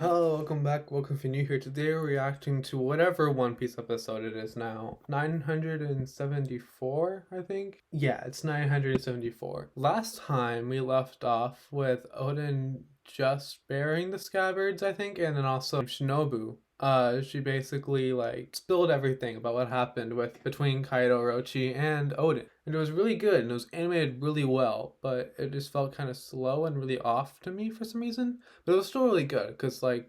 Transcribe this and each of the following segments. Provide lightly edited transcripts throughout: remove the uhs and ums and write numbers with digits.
Hello, welcome back. Welcome if you're new here. Today we're reacting to whatever One Piece episode it is now. 974, I think? Yeah, it's 974. Last time we left off with Odin just burying the scabbards, I think, and then also Shinobu. She basically like spilled everything about what happened with between Kaido, Orochi, and Odin. And it was really good and it was animated really well, but it just felt kind of slow and really off to me for some reason. But it was still really good because like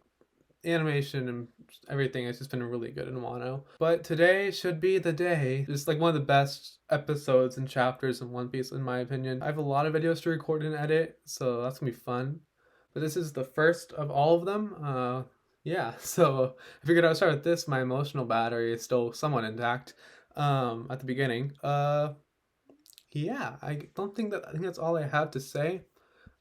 animation and everything has just been really good in Wano. But today should be the day. It's like one of the best episodes and chapters in One Piece, in my opinion. I have a lot of videos to record and edit, so that's gonna be fun. But this is the first of all of them. Yeah, so I figured I'd start with this. My emotional battery is still somewhat intact. At the beginning. Yeah, I think that's all I have to say.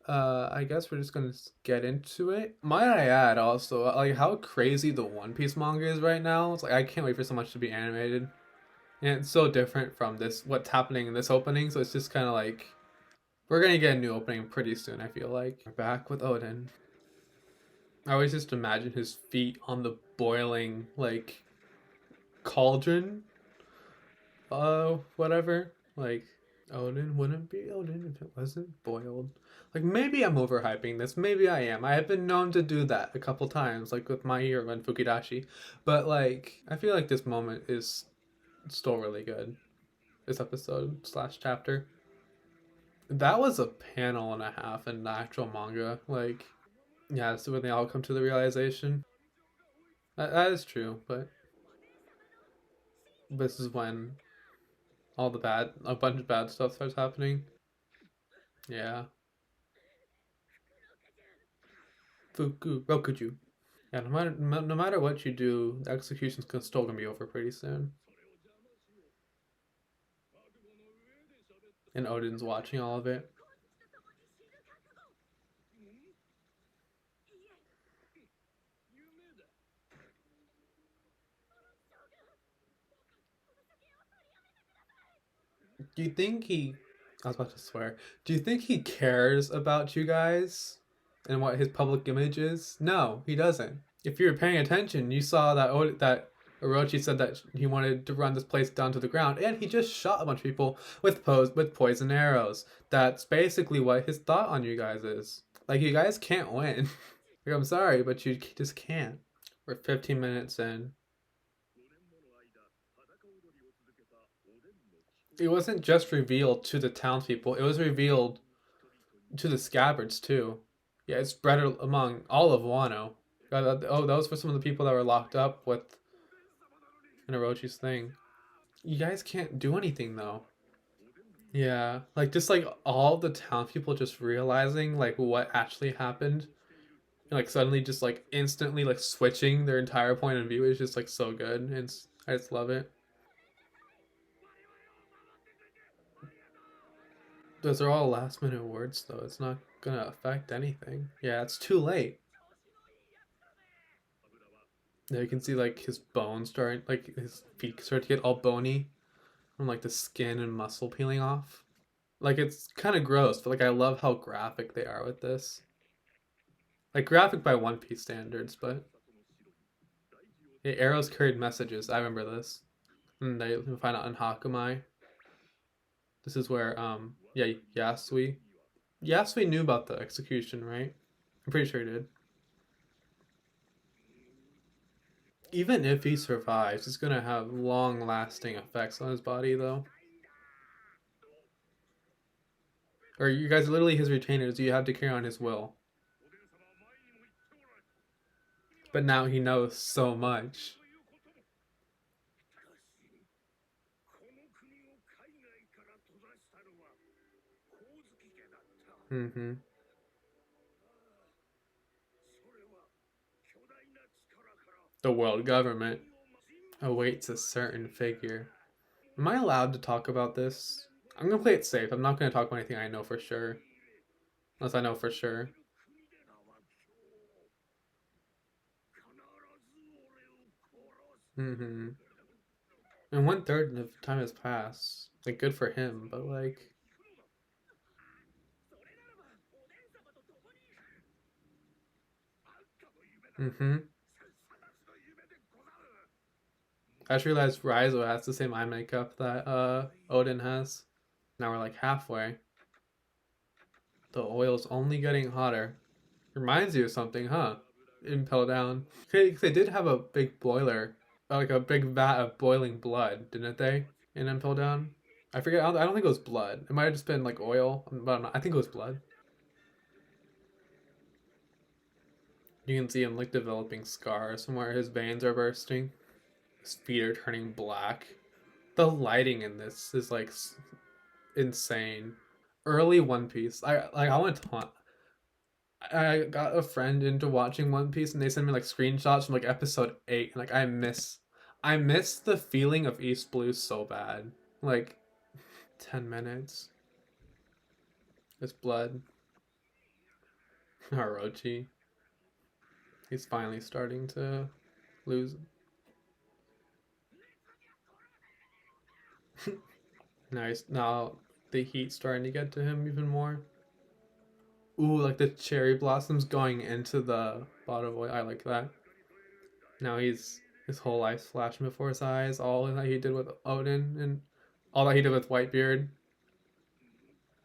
I guess we're just gonna get into it. Might I add also, like how crazy the One Piece manga is right now. It's like I can't wait for so much to be animated, and it's so different from this what's happening in this opening. So it's just kind of like we're gonna get a new opening pretty soon. I feel like we're back with Odin. I always just imagine his feet on the boiling like cauldron, whatever. Like Odin wouldn't be Odin if it wasn't boiled. Like maybe I'm overhyping this. Maybe I am. I have been known to do that a couple times, like with my hero and Fukidashi. But like I feel like this moment is still really good. This episode slash chapter. That was a panel and a half in the actual manga. Like yeah, so when they all come to the realization. That is true, but this is when a bunch of bad stuff starts happening. Yeah. Rokuju. Yeah, no matter what you do, the execution's still gonna be over pretty soon. And Odin's watching all of it. Do you think he? I was about to swear. Do you think he cares about you guys and what his public image is? No, he doesn't. If you were paying attention, you saw that Orochi said that he wanted to run this place down to the ground, and he just shot a bunch of people with poison arrows. That's basically what his thought on you guys is. Like you guys can't win. Like, I'm sorry, but you just can't. We're 15 minutes in. It wasn't just revealed to the townspeople, it was revealed to the scabbards too. Yeah, it's spread among all of Wano. Oh, that was for some of the people that were locked up with Orochi's thing. You guys can't do anything though. Yeah, like just like all the townspeople just realizing like what actually happened, and like suddenly just like instantly like switching their entire point of view is just like so good. I just love it. Those are all last minute words though. It's not gonna affect anything. Yeah, it's too late. Now you can see like his bones starting, like his feet start to get all bony from like the skin and muscle peeling off. Like it's kind of gross, but like I love how graphic they are with this. Like graphic by One Piece standards, but yeah, arrows carried messages. I remember this. And they find out in Hakumai. This is where yeah, Yasui knew about the execution, right? I'm pretty sure he did. Even if he survives, it's gonna have long lasting effects on his body though. Or you guys are literally his retainers, you have to carry on his will. But now he knows so much. Mm-hmm. The world government awaits a certain figure. Am I allowed to talk about this? I'm gonna play it safe. I'm not gonna talk about anything I know for sure. Unless I know for sure. Mm-hmm. And 1/3 of time has passed. Like good for him, but like Mm-hmm. I just realized Raizo has the same eye makeup that Odin has. Now we're like halfway. The oil's only getting hotter. Reminds you of something, huh? Impel down. Okay, they did have a big boiler, like a big vat of boiling blood, didn't they? In Impel down. I forget. I don't think it was blood. It might have just been like oil, but I think it was blood. You can see him like developing scars from where his veins are bursting. His feet are turning black. The lighting in this is like insane. Early One Piece. I went to I got a friend into watching One Piece and they sent me like screenshots from like episode 8 and like I miss the feeling of East Blue so bad. Like 10 minutes. It's blood. Orochi. He's finally starting to lose. Now the heat's starting to get to him even more. Ooh, like the cherry blossoms going into the bottle of oil. I like that. Now his whole life's flashing before his eyes. All that he did with Odin and all that he did with Whitebeard.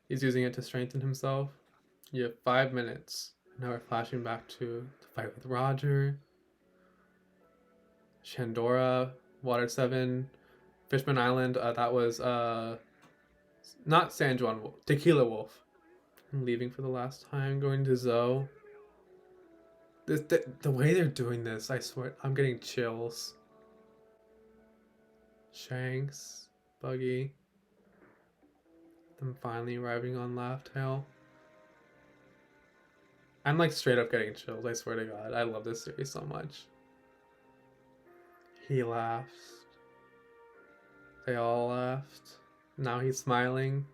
He's using it to strengthen himself. You have 5 minutes. Now we're flashing back to the fight with Roger, Shandora, Water 7, Fishman Island. That was not San Juan Wolf, Tequila Wolf. I'm leaving for the last time, going to Zoe. The way they're doing this, I swear, I'm getting chills. Shanks, Buggy, them finally arriving on Laugh Tale. I'm like straight up getting chills, I swear to God. I love this series so much. He laughs. They all laughed. Now he's smiling.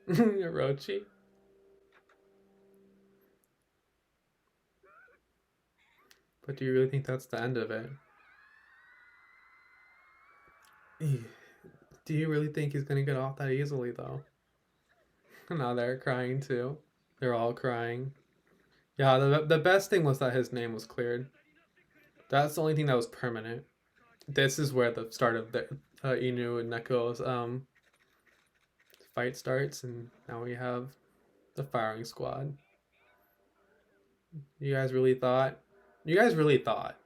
Orochi. But do you really think that's the end of it? Do you really think he's gonna get off that easily, though? Now they're crying too. They're all crying. Yeah, the best thing was that his name was cleared. That's the only thing that was permanent. This is where the start of the Inu and Neko's fight starts, and now we have the firing squad. You guys really thought? You guys really thought?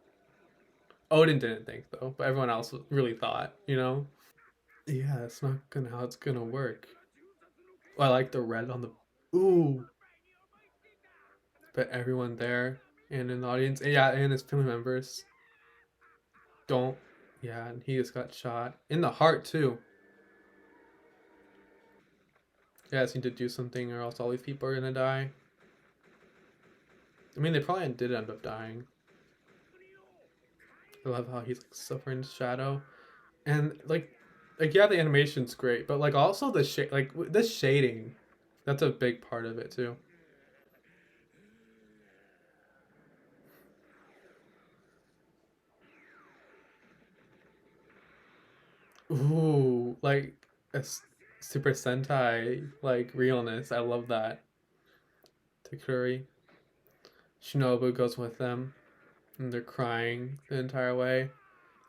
Odin didn't think though, but everyone else really thought. Yeah, it's not gonna how it's gonna work. Oh, I like the red on the. Ooh, but everyone there and in the audience, and yeah, and his family members don't. Yeah, and he just got shot in the heart too. Yeah, I need to do something, or else all these people are gonna die. I mean, they probably did end up dying. I love how he's like suffering shadow, and like yeah, the animation's great, but like also the shade, like the shading, that's a big part of it too. Ooh, like a Super Sentai like realness. I love that. Takuri, Shinobu goes with them, and they're crying the entire way.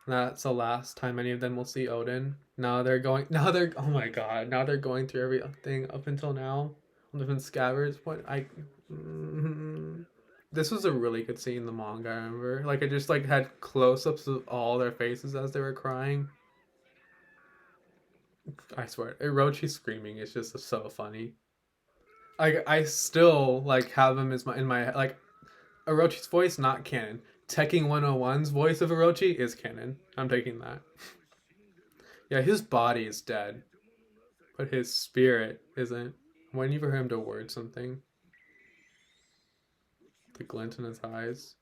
And that's the last time any of them will see Odin. Now they're going. Now they're. Oh my god! Now they're going through everything up until now. On different scabbards. What I. Mm, this was a really good scene in the manga. I remember. Like it just like had close-ups of all their faces as they were crying. I swear, Orochi screaming is just so funny. I still like have him as my in my like Orochi's voice not canon. Tekken 101's voice of Orochi is canon. I'm taking that. Yeah, his body is dead, but his spirit isn't. I'm waiting for him to word something. The glint in his eyes.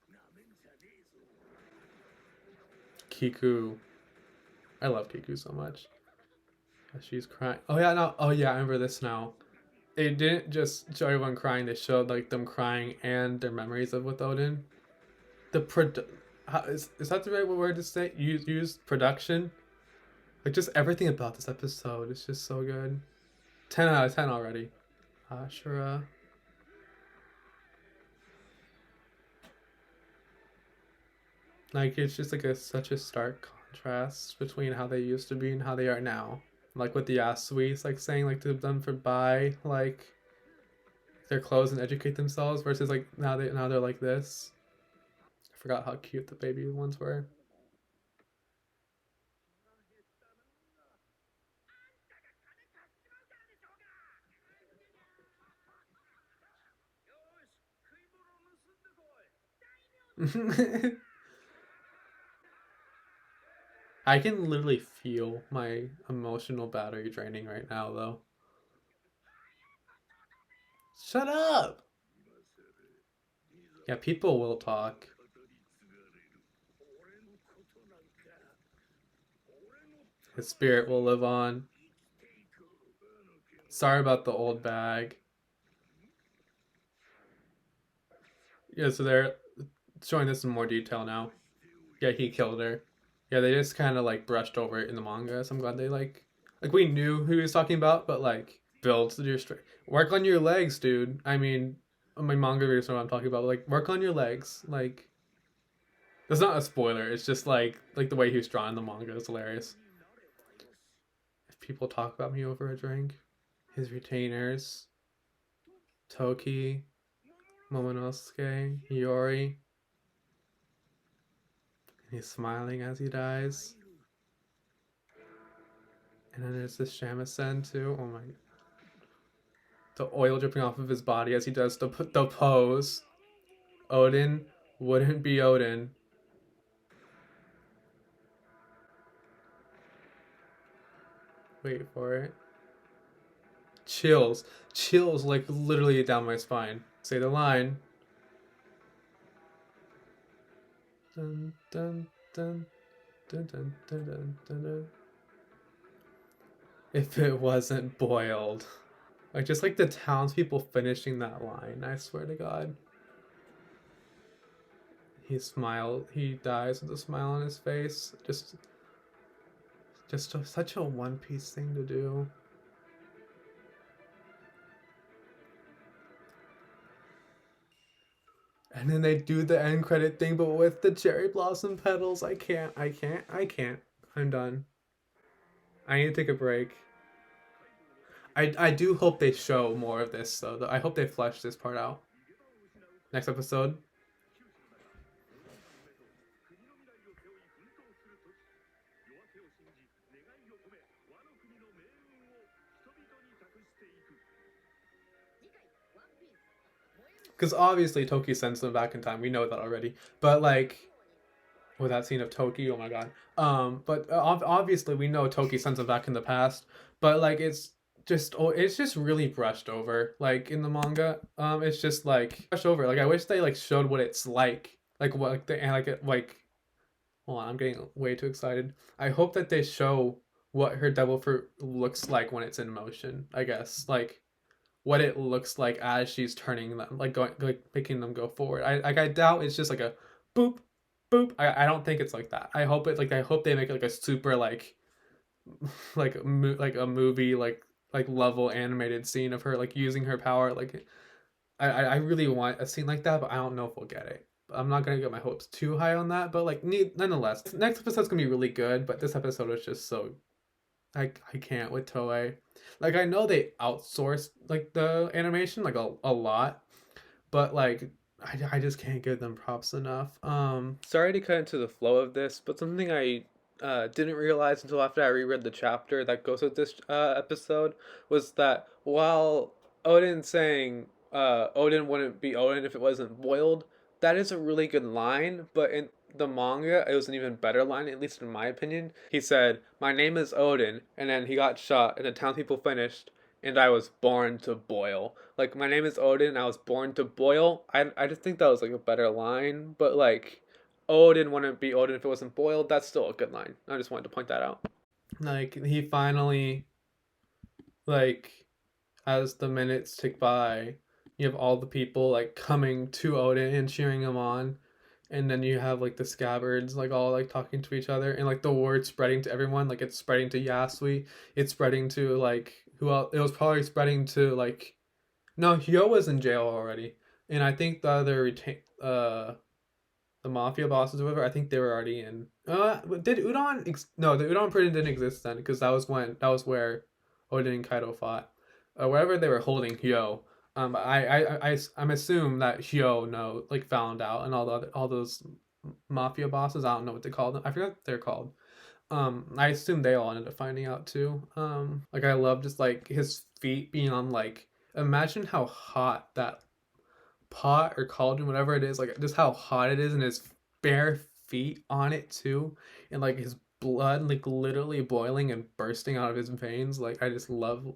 Kiku. I love Kiku so much. She's crying. Oh yeah, no. Oh yeah, I remember this now. They didn't just show everyone crying. They showed like them crying and their memories of with Odin. The is that the right word to say? Use production. Like just everything about this episode is just so good. 10 out of 10 already. Ashura. Like it's just like such a stark contrast between how they used to be and how they are now. Like with the Yasui's like saying like to them for buy like their clothes and educate themselves versus like now they're like this. I forgot how cute the baby ones were. I can literally feel my emotional battery draining right now though. Shut up. Yeah, people will talk. His spirit will live on. Sorry about the old bag. Yeah, so they're showing this in more detail now. Yeah, he killed her. Yeah, they just kind of like brushed over it in the manga. So I'm glad they like we knew who he was talking about, but like build your strength. Work on your legs, dude. I mean, my manga readers know what I'm talking about. Like work on your legs. Like that's not a spoiler. It's just like the way he was drawn in the manga is hilarious. If people talk about me over a drink, his retainers, Toki, Momonosuke, Hiyori, and he's smiling as he dies. And then there's this shamisen too. Oh my! The oil dripping off of his body as he does the pose. Odin wouldn't be Odin. Wait for it. Chills, chills like literally down my spine. Say the line. Dun dun dun dun dun dun dun dun. Dun. If it wasn't boiled. Like just like the townspeople finishing that line, I swear to God. He smiled. He dies with a smile on his face. Such a One Piece thing to do. And then they do the end credit thing, but with the cherry blossom petals. I can't. I'm done. I need to take a break. I do hope they show more of this though. I hope they flesh this part out. Next episode. Because obviously Toki sends them back in time. We know that already. But like with that scene of Toki, oh my god. But obviously we know Toki sends them back in the past. But like it's just really brushed over. Like in the manga, it's just like brushed over. Like I wish they like showed what it's like what like the and like it like. Hold on, I'm getting way too excited. I hope that they show what her devil fruit looks like when it's in motion. I guess like what it looks like as she's turning them, like going, like making them go forward. I doubt it's just like a boop, boop. I don't think it's like that. I hope they make it like a super like a movie like level animated scene of her like using her power. Like I really want a scene like that, but I don't know if we'll get it. I'm not gonna get my hopes too high on that, but like nonetheless, next episode's gonna be really good. But this episode was just so I can't with Toei. Like I know they outsourced like the animation like a lot, but like I just can't give them props enough. Sorry to cut into the flow of this, but something I didn't realize until after I reread the chapter that goes with this episode was that while Odin saying Odin wouldn't be Odin if it wasn't boiled, that is a really good line, but in the manga, it was an even better line, at least in my opinion. He said, "My name is Odin," and then he got shot, and the townspeople finished, and I was born to boil. Like, my name is Odin, and I was born to boil. I just think that was like a better line, but like, Odin wouldn't be Odin if it wasn't boiled. That's still a good line. I just wanted to point that out. Like, he finally, like, as the minutes tick by, you have all the people like coming to Odin and cheering him on. And then you have like the scabbards like all like talking to each other and like the word spreading to everyone. Like it's spreading to Yasui. It's spreading to like who else? It was probably spreading to like no, Hyo was in jail already. And I think the other the mafia bosses or whatever, I think they were already in. Did Udon? No, the Udon prison didn't exist then because that was where Odin and Kaido fought. Wherever they were holding Hyo. I'm assume that Hyo like found out and all those mafia bosses. I don't know what they call them. I forgot what they're called. I assume they all ended up finding out too. Like I love just like his feet being on like imagine how hot that pot or cauldron, whatever it is, like just how hot it is, and his bare feet on it too, and like his blood like literally boiling and bursting out of his veins. Like I just love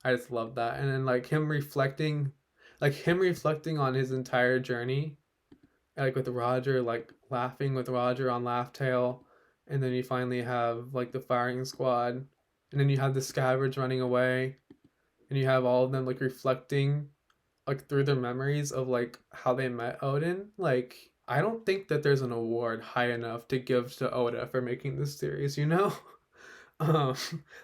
that. And then like him reflecting on his entire journey, like with Roger, like laughing with Roger on Laugh Tale, and then you finally have like the firing squad, and then you have the scabbards running away, and you have all of them like reflecting like through their memories of like how they met Odin. Like I don't think that there's an award high enough to give to Oda for making this series, you know? Um,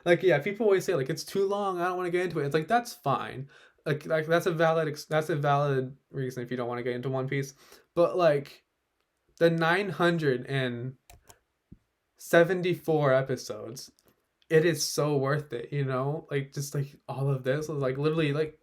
like yeah, people always say like it's too long. I don't want to get into it. It's like that's fine. Like that's a valid reason if you don't want to get into One Piece. But like the 974 episodes, it is so worth it. You know, like just like all of this was like literally like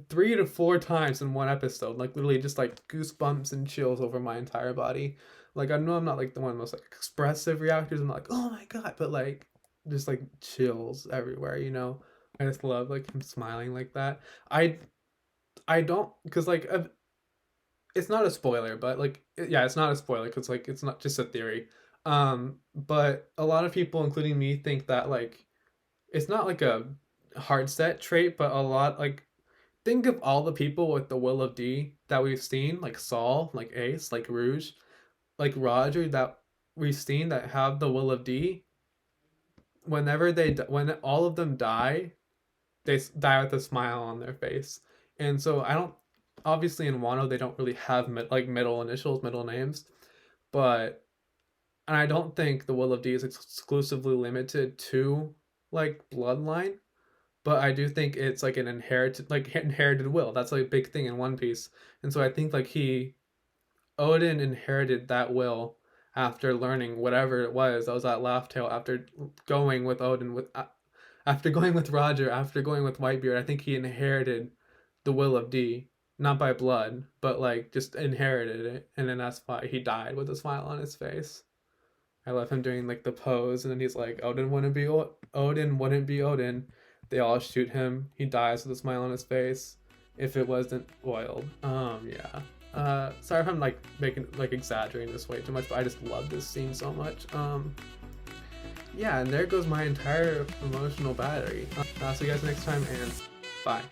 3 to 4 times in one episode. Like literally just like goosebumps and chills over my entire body. Like I know I'm not like the one of the most like expressive reactors. I'm not like oh my god, but like just like chills everywhere, you know. I just love like him smiling like that. I don't because like it's not a spoiler, but like yeah, it's not a spoiler because like it's not just a theory. But a lot of people, including me, think that like it's not like a hard set trait, but a lot like think of all the people with the will of D that we've seen, like Saul, like Ace, like Rouge, like Roger that we've seen that have the will of D. When all of them die, they die with a smile on their face. And so I don't obviously in Wano they don't really have like middle initials, middle names, but and I don't think the will of D is exclusively limited to like bloodline, but I do think it's like an inherited will. That's like a big thing in One Piece. And so I think like Odin inherited that will after learning whatever it was that was at Laugh Tale after going with Odin with after going with Roger, after going with Whitebeard. I think he inherited the will of D, not by blood, but like just inherited it, and then that's why he died with a smile on his face. I love him doing like the pose, and then he's like, Odin wouldn't be Odin. They all shoot him. He dies with a smile on his face. If it wasn't boiled, yeah. Sorry if I'm like making like exaggerating this way too much, but I just love this scene so much. Yeah, and there goes my entire emotional battery. I'll see you guys next time, and bye.